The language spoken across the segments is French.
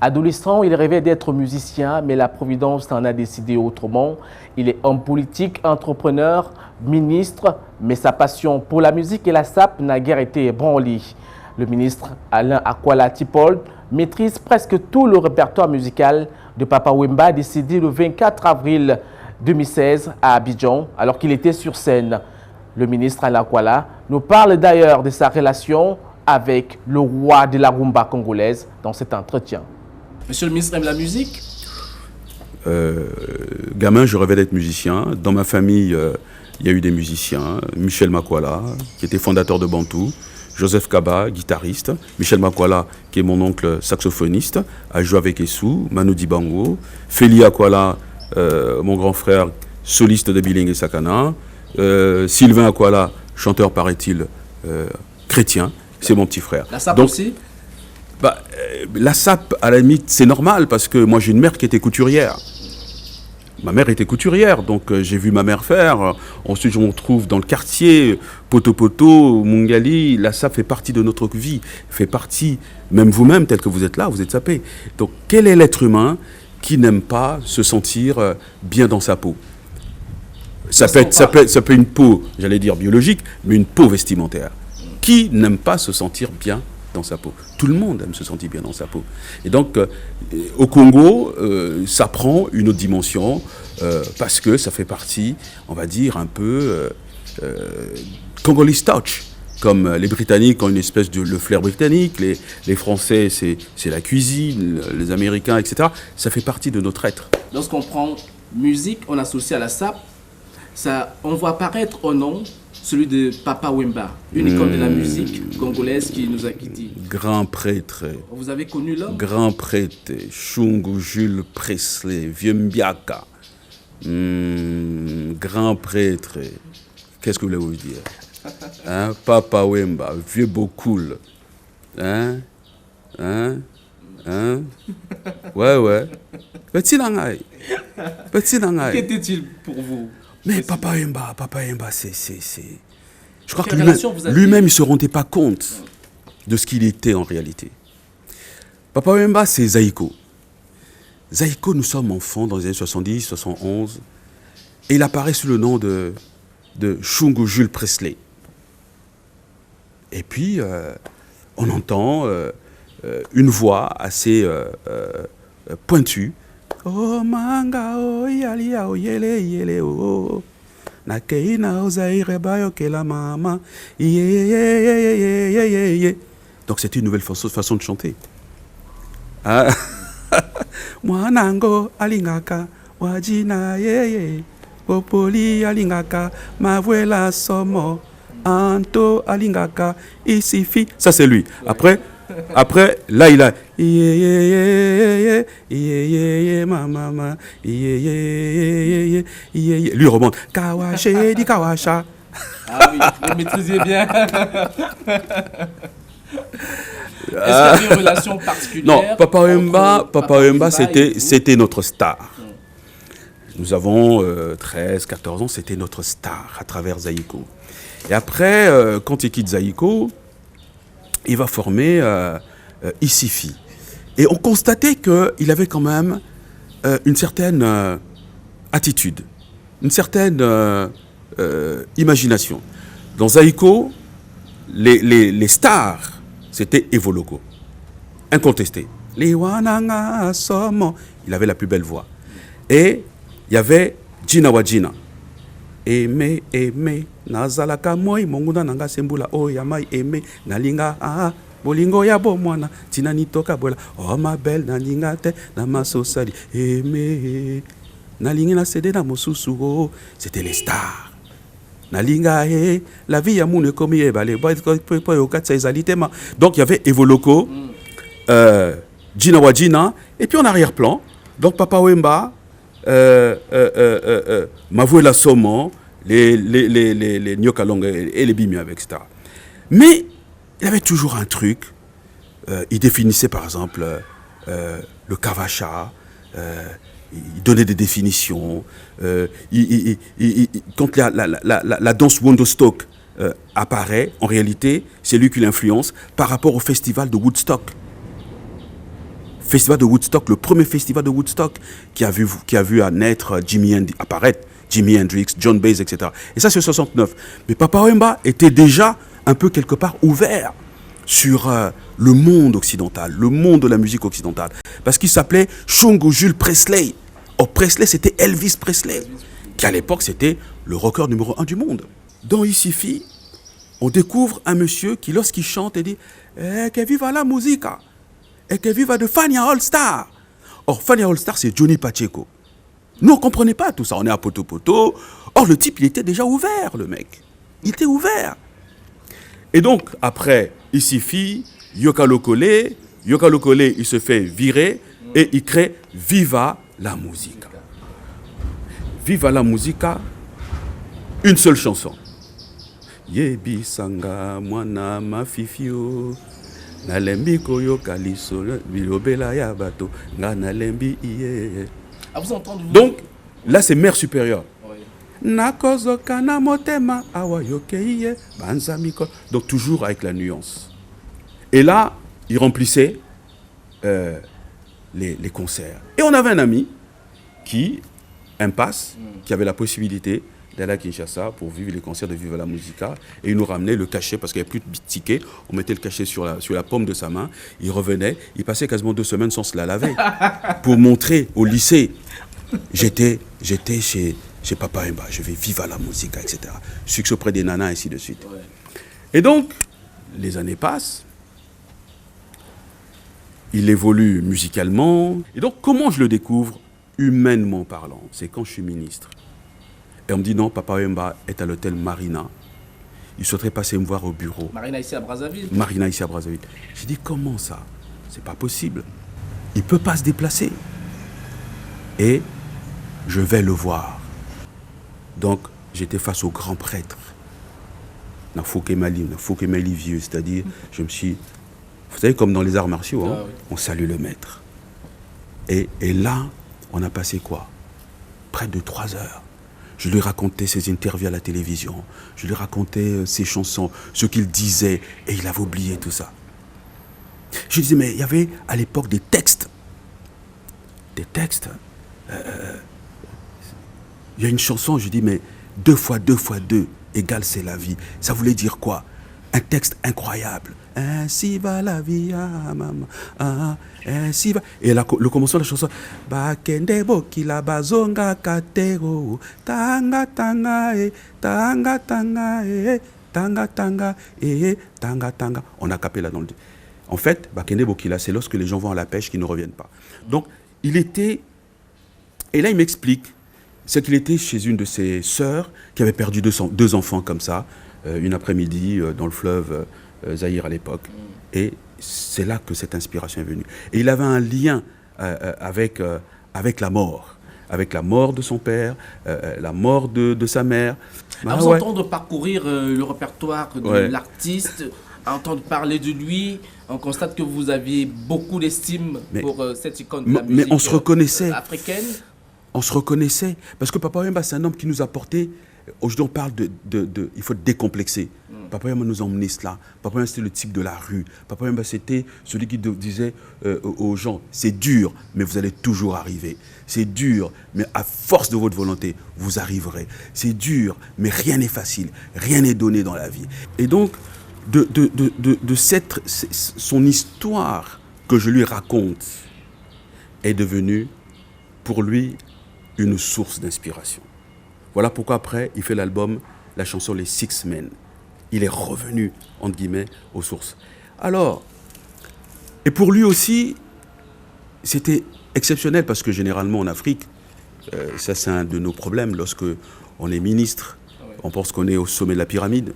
Adolescent, il rêvait d'être musicien, mais la Providence en a décidé autrement. Il est homme politique, entrepreneur, ministre, mais sa passion pour la musique et la sape n'a guère été ébranlée. Le ministre Alain Akwala Tipol maîtrise presque tout le répertoire musical de Papa Wemba, décédé le 24 avril 2016 à Abidjan, alors qu'il était sur scène. Le ministre Alain Akwala nous parle d'ailleurs de sa relation avec le roi de la rumba congolaise dans cet entretien. Monsieur le ministre aime la musique? Gamin, je rêvais d'être musicien. Dans ma famille, il y a eu des musiciens. Michel Makwala, qui était fondateur de Bantou. Joseph Kaba, guitariste. Michel Makwala, qui est mon oncle saxophoniste, a joué avec Essou. Manu Dibango. Feli Akwala, mon grand frère, soliste de Biling et Sakana. Sylvain Akwala, chanteur, paraît-il, chrétien. C'est mon petit frère. La sape aussi? La sape, à la limite, c'est normal parce que moi, j'ai une mère qui était couturière. Ma mère était couturière, donc j'ai vu ma mère faire. Ensuite, je me retrouve dans le quartier, Poto, Mungali. La sape fait partie de notre vie, fait partie, même vous-même, tel que vous êtes là, vous êtes sapé. Donc, quel est l'être humain qui n'aime pas se sentir bien dans sa peau? Ça peut être une peau, j'allais dire biologique, mais une peau vestimentaire. Qui n'aime pas se sentir bien dans sa peau? Tout le monde aime se sentir bien dans sa peau. Et donc, au Congo, ça prend une autre dimension parce que ça fait partie, on va dire, un peu Congolese touch. Comme les Britanniques ont une espèce de le flair britannique, les Français, c'est la cuisine, les Américains, etc. Ça fait partie de notre être. Lorsqu'on prend musique, on associe à la sape, on voit apparaître au nom celui de Papa Wemba, une icône de la musique congolaise qui nous a quittés. Grand prêtre. Vous avez connu l'homme? Grand prêtre, Shungu Jules Presley, vieux Mbiaka. Grand prêtre. Qu'est-ce que vous voulez vous dire? Hein? Papa Wemba, vieux beau cool. Hein? Ouais. Petit langai. Qu'était-il pour vous? Mais Papa Wemba, c'est... Je crois que lui-même, il ne se rendait pas compte de ce qu'il était en réalité. Papa Wemba, c'est Zaïko. Zaïko, nous sommes enfants dans les années 70, 71. Et il apparaît sous le nom de Shungu Jules Presley. Et puis, on entend une voix assez pointue. Oh manga oh yalia oh yele oh na keina ozaire bayo ke la mama ye. Donc c'était une nouvelle façon de chanter. Ah mwanango alingaka wajina ye popoli alingaka mavuela somo anto alingaka isifi. Ça c'est lui. Après, là, il a mama, lui remonte Kawaché di Kawasha. Ah oui, vous maîtrisez bien. Est-ce qu'il y avait une relation particulière? Non, Papa Wemba, c'était notre star. Nous avons 13, 14 ans, c'était notre star à travers Zaïko. Et après, quand il quitte Zaïko, il va former Isifi. Et on constatait qu'il avait quand même une certaine attitude, une certaine imagination. Dans Zaïko, les stars, c'était Evoloko, incontesté. Il avait la plus belle voix. Et il y avait Gina Wajina. Aimé, nazalaka moi monguna nanga sembula o yamai aimé nalinga bolingo ya bomwana tina nitoka bola oh ma belle nalinga te na masosali aimé nalingi na cédé na mosusu oh. C'était les stars. Nalinga la vie ya mune comme yebale po yo katsa ezalitema. Donc il y avait Evoloko, Gina Wajina et puis en arrière-plan donc Papa Wemba, Mavuela Somo, les Nyokalonga et les Bimia, etc. Mais il avait toujours un truc. Il définissait par exemple le Kavacha, il donnait des définitions. Quand la danse Woodstock apparaît, en réalité, c'est lui qui l'influence par rapport au festival de Woodstock. Festival de Woodstock, le premier festival de Woodstock qui a vu naître apparaître Jimi Hendrix, John Baez, etc. Et ça, c'est 69. Mais Papa Wemba était déjà un peu quelque part ouvert sur le monde occidental, le monde de la musique occidentale. Parce qu'il s'appelait Shungu Jules Presley. Or, Presley, c'était Elvis Presley, qui à l'époque, c'était le rocker numéro 1 du monde. Dans Ici-Fi, on découvre un monsieur qui, lorsqu'il chante, il dit « Que viva la musica !» et que viva de Fania All Star. Or, Fania All Star, c'est Johnny Pacheco. Nous, on ne comprenait pas tout ça. On est à poto-poto. Or, le type, il était déjà ouvert, le mec. Il était ouvert. Et donc, après, Ici-Fi, Yoka Lokole, il se fait virer et il crée Viva la Musica. Viva la Musica, une seule chanson. Yebi Sanga, Mwana Mafifio. Nalembi koyoka lisolo bilobela ya bato nga nalembi iye. À vous entendre. Donc là c'est mère supérieure. Nakozoka na motema awa yokeiye banzamiko. Donc toujours avec la nuance. Et là il remplissait les concerts. Et on avait un ami qui avait la possibilité d'aller à Kinshasa pour vivre les concerts de Viva la Musica. Et il nous ramenait le cachet, parce qu'il n'y avait plus de tickets. On mettait le cachet sur la paume de sa main. Il revenait. Il passait quasiment 2 semaines sans se la laver. Pour montrer au lycée, j'étais chez Papa Wemba. Je vais Viva la Musica, etc. Succès auprès des nanas, ainsi de suite. Ouais. Et donc, les années passent. Il évolue musicalement. Et donc, comment je le découvre, humainement parlant? C'est quand je suis ministre. Et on me dit non, Papa Wemba est à l'hôtel Marina. Il souhaiterait passer me voir au bureau. Marina ici à Brazzaville. Marina ici à Brazzaville. J'ai dit comment ça? C'est pas possible. Il ne peut pas se déplacer. Et je vais le voir. Donc j'étais face au grand prêtre. Nafokemali vieux, c'est-à-dire je me suis... Vous savez, comme dans les arts martiaux, hein, oui. On salue le maître. Et là, on a passé quoi? Près de 3 heures. Je lui racontais ses interviews à la télévision, je lui racontais ses chansons, ce qu'il disait, et il avait oublié tout ça. Je disais, mais il y avait à l'époque des textes. Il y a une chanson, je dis, mais 2 fois 2 fois 2 égale c'est la vie. Ça voulait dire quoi? Un texte incroyable. Ainsi va la vie, ah, maman. Ah, ainsi va. Et là, le commencement de la chanson. Bakende boki la bazonga katero. Tanga tanga e, tanga tanga e, tanga tanga e, tanga tanga. On a capé là dans le. En fait, Bakende Bokila, c'est lorsque les gens vont à la pêche qu'ils ne reviennent pas. Donc, il était. Et là, il m'explique. C'est qu'il était chez une de ses sœurs qui avait perdu 2 enfants comme ça, une après-midi dans le fleuve. Zaïre à l'époque. Et c'est là que cette inspiration est venue. Et il avait un lien avec la mort. Avec la mort de son père, la mort de sa mère. À vous entendre parcourir le répertoire de l'artiste, à entendre parler de lui, on constate que vous aviez beaucoup d'estime pour cette icône de la musique on se reconnaissait, africaine. On se reconnaissait. Parce que Papa Wemba, c'est un homme qui nous a porté. Aujourd'hui, on parle il faut décomplexer. Papa Wemba nous emmenait cela. Papa Wemba, c'était le type de la rue. Papa Wemba, c'était celui qui disait aux gens, c'est dur, mais vous allez toujours arriver. C'est dur, mais à force de votre volonté, vous arriverez. C'est dur, mais rien n'est facile. Rien n'est donné dans la vie. Et donc, son histoire que je lui raconte est devenue, pour lui, une source d'inspiration. Voilà pourquoi après, il fait l'album, la chanson Les Six Men. Il est revenu, entre guillemets, aux sources. Alors, et pour lui aussi, c'était exceptionnel parce que généralement en Afrique, ça c'est un de nos problèmes, lorsque on est ministre, on pense qu'on est au sommet de la pyramide.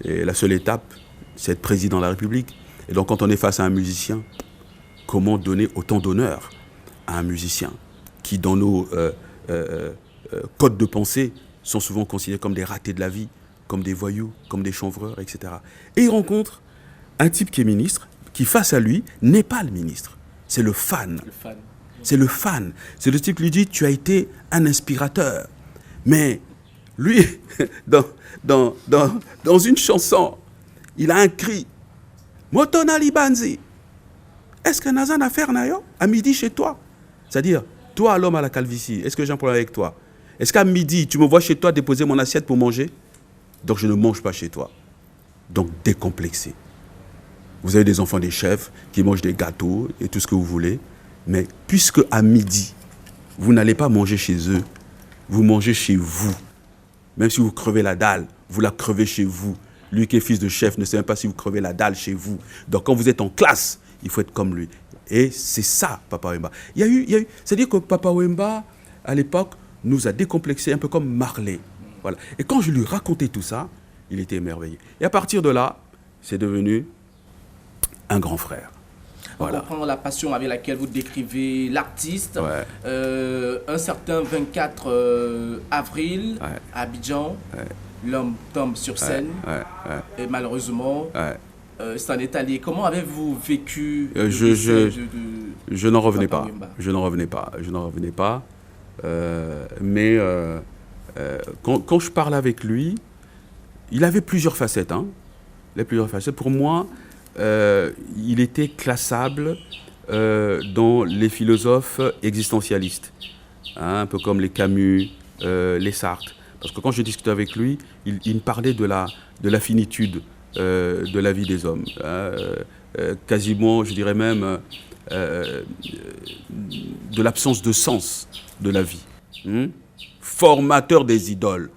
Et la seule étape, c'est être président de la République. Et donc quand on est face à un musicien, comment donner autant d'honneur à un musicien qui, dans nos codes de pensée, sont souvent considérés comme des ratés de la vie, comme des voyous, comme des chanvreurs, etc. Et il rencontre un type qui est ministre, qui face à lui n'est pas le ministre, c'est le fan. C'est le fan. C'est le type qui lui dit, tu as été un inspirateur. Mais lui, dans une chanson, il a un cri. Motona Libanzi. est-ce que Nazan a affaire Nayo à midi chez toi? C'est-à-dire, toi, l'homme à la calvitie, est-ce que j'ai un problème avec toi? Est-ce qu'à midi, tu me vois chez toi déposer mon assiette pour manger? Donc, je ne mange pas chez toi. Donc, décomplexé. Vous avez des enfants des chefs qui mangent des gâteaux et tout ce que vous voulez. Mais puisque à midi, vous n'allez pas manger chez eux, vous mangez chez vous. Même si vous crevez la dalle, vous la crevez chez vous. Lui qui est fils de chef ne sait même pas si vous crevez la dalle chez vous. Donc, quand vous êtes en classe, il faut être comme lui. Et c'est ça, Papa Wemba. C'est-à-dire que Papa Wemba, à l'époque, nous a décomplexés un peu comme Marley. Voilà. Et quand je lui racontais tout ça, il était émerveillé. Et à partir de là, c'est devenu un grand frère. Voilà. On comprend la passion avec laquelle vous décrivez l'artiste. Ouais. Un certain 24 avril, à Abidjan, l'homme tombe sur scène. Et malheureusement, s'en est allé. Comment avez-vous vécu je n'en revenais pas. Je n'en revenais pas. Mais quand je parle avec lui, il avait plusieurs facettes. Pour moi, il était classable dans les philosophes existentialistes, un peu comme les Camus, les Sartre. Parce que quand je discutais avec lui, il me parlait de la finitude de la vie des hommes. Quasiment, je dirais même, de l'absence de sens de la vie. Formateur des idoles.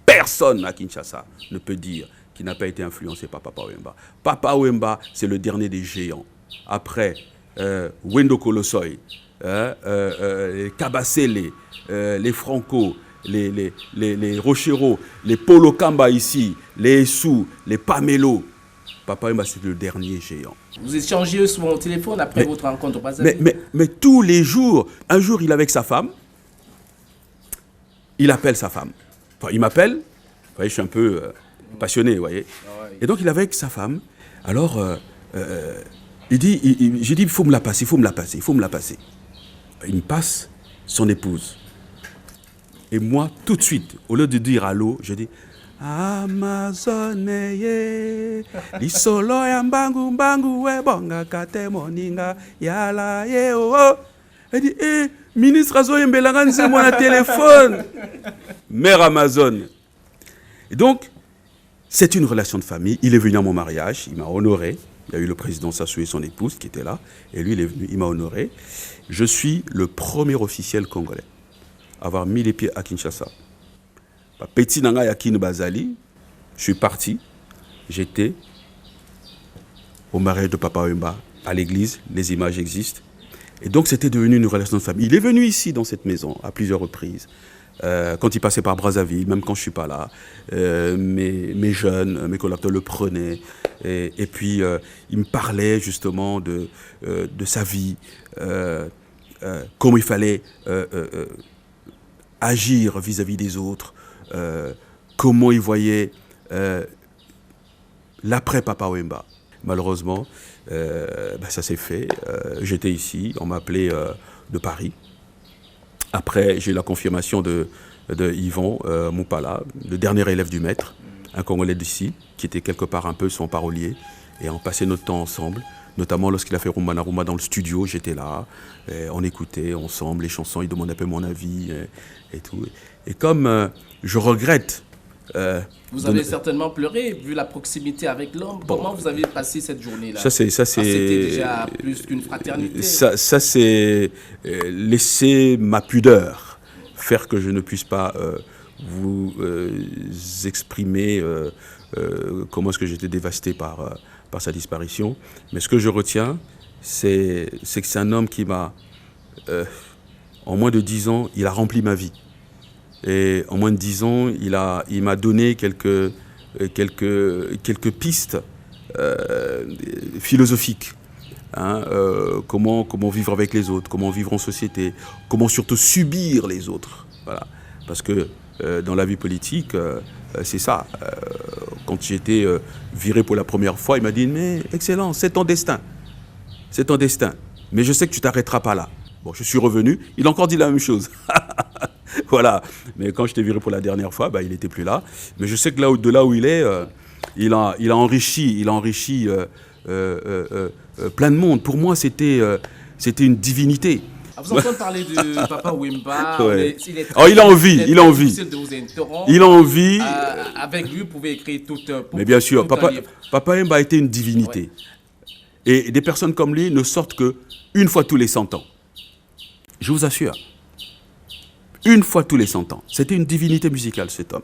Personne à Kinshasa ne peut dire qu'il n'a pas été influencé par Papa Wemba. Papa Wemba, c'est le dernier des géants. Après, Wendo Kolosoi, les Kabasele, les Franco, les Rochero, les Polo Kamba ici, les Essou, les Pamelo. Papa Wemba, c'est le dernier géant. Vous échangez souvent au téléphone après votre rencontre au Brazzaville? Mais tous les jours, un jour, il est avec sa femme. Il appelle sa femme. Enfin, il m'appelle. Vous voyez, je suis un peu passionné, vous voyez. Et donc, il est avec sa femme. Alors, j'ai dit, il faut me la passer. Il me passe son épouse. Et moi, tout de suite, au lieu de dire allô, je dis Amazone ye lisolo ya mbangu we bonga kate moninga yala ye oh. Elle dit ministre azo yembelanga nse mon téléphone. Mère Amazon. Et donc, c'est une relation de famille. Il est venu à mon mariage, il m'a honoré. Il y a eu le président Sassou et son épouse qui étaient là. Et lui, il est venu, il m'a honoré. Je suis le premier officiel congolais à avoir mis les pieds à Kinshasa. Petit Nanga Yakin Bazali, je suis parti. J'étais au mariage de Papa Wemba, à l'église. Les images existent. Et donc, c'était devenu une relation de famille. Il est venu ici, dans cette maison, à plusieurs reprises. Quand il passait par Brazzaville, même quand je ne suis pas là, mes jeunes, mes collaborateurs le prenaient. Et puis, il me parlait justement de sa vie, comment il fallait agir vis-à-vis des autres, comment il voyait l'après Papa Wemba. Malheureusement, ça s'est fait. J'étais ici, on m'a appelé de Paris. Après, j'ai eu la confirmation de Yvon Moupala, le dernier élève du maître, un Congolais d'ici, qui était quelque part un peu son parolier. Et on passait notre temps ensemble, notamment lorsqu'il a fait Rumba Naruma dans le studio, j'étais là. On écoutait ensemble les chansons, il demandait un peu mon avis et tout. Et comme je regrette... vous avez certainement pleuré, vu la proximité avec l'homme. Comment vous avez passé cette journée-là? C'était déjà plus qu'une fraternité. Ça c'est laisser ma pudeur faire que je ne puisse pas vous exprimer comment est-ce que j'étais dévasté par sa disparition. Mais ce que je retiens, c'est que c'est un homme qui m'a, en moins de 10 ans, il a rempli ma vie. Et en moins de 10 ans, il m'a donné quelques pistes philosophiques. Comment vivre avec les autres, comment vivre en société, comment surtout subir les autres. Voilà. Parce que dans la vie politique, c'est ça. Quand j'ai été viré pour la première fois, il m'a dit « Mais excellent, c'est ton destin. C'est ton destin. Mais je sais que tu ne t'arrêteras pas là. » Bon, je suis revenu, il a encore dit la même chose. Voilà. Mais quand je t'ai viré pour la dernière fois, il n'était plus là. Mais je sais que de là où il est, il a enrichi plein de monde. Pour moi, c'était une divinité. Vous entendez parler de Papa Wemba, Ouais. il a envie, il a envie. difficile de vous interrompre. Il a envie. Avec lui, vous pouvez écrire tout un Mais bien sûr, tout un livre. Papa Wemba a été une divinité. Ouais. Et des personnes comme lui ne sortent qu'une fois tous les 100 ans. Je vous assure. Une fois tous les 100 ans. C'était une divinité musicale, cet homme.